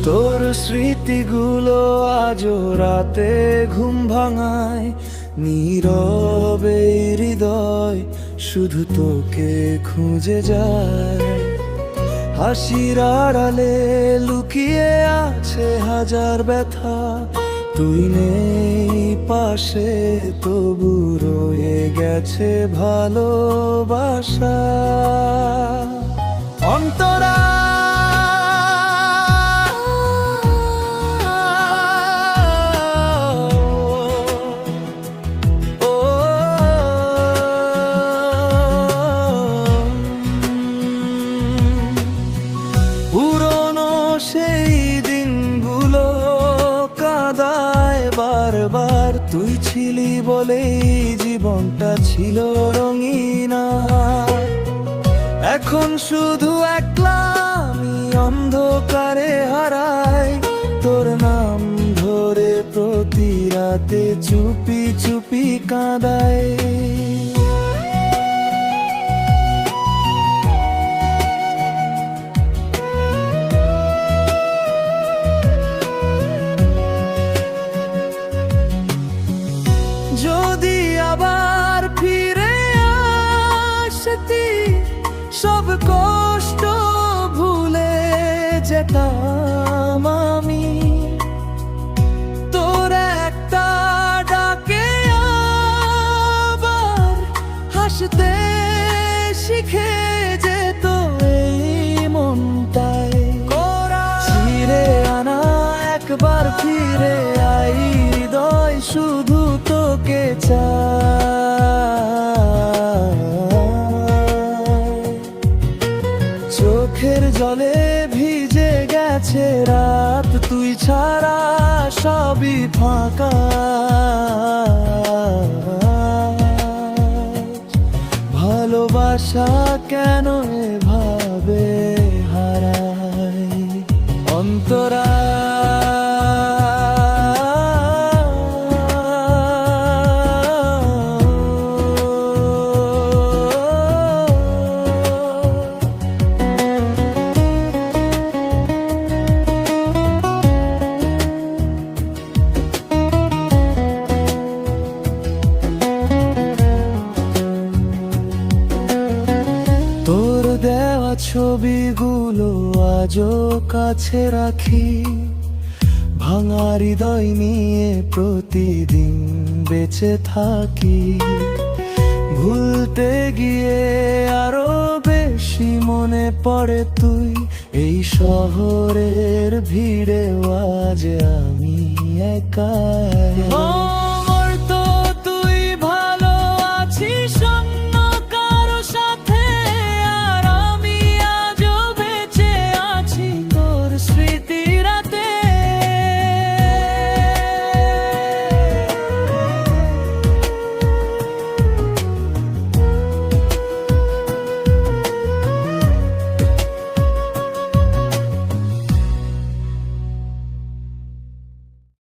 তোর স্মৃতিগুলো আজও রাতে ঘুম ভাঙায়, নীরবে হৃদয় শুধু তোকে খুঁজে যায়। হাসির আড়ালে লুকিয়ে আছে হাজার ব্যথা, তুই নেই পাশে তবু রয়ে গেছে ভালোবাসা। অন্তরা পুরনো সেই দিনগুলো কাঁদায় বারবার, তুই ছিলি বলেই জীবনটা ছিল রঙিনা। এখন শুধু একলা আমি অন্ধকারে হারাই, তোর নাম ধরে প্রতি রাতে চুপি চুপি কাঁদাই। যদি আবার ফিরে আসতি সব কষ্ট ভুলে যেতাম আমি, তোর একটা ডাকে আবার হাসতে শিখে যেত এই মনটাই। ছিঁড়ে আনা একবার ফিরে আই, হৃদয় শুধু তোকে চায়। চোখের জলে ভিজে গেছে রাত, তুই ছাড়া সবই ফাঁকা। ভালোবাসা কেন এভাবে হারায় অন্তরা। তোর দেওয়া ছবিগুলো আজও কাছে রাখি, ভাঙা হৃদয় নিয়ে প্রতিদিন বেঁচে থাকি। ভুলতে গিয়ে আরো বেশি মনে পড়ে তুই, এই শহরের ভিড়ে আজ আমি একাই।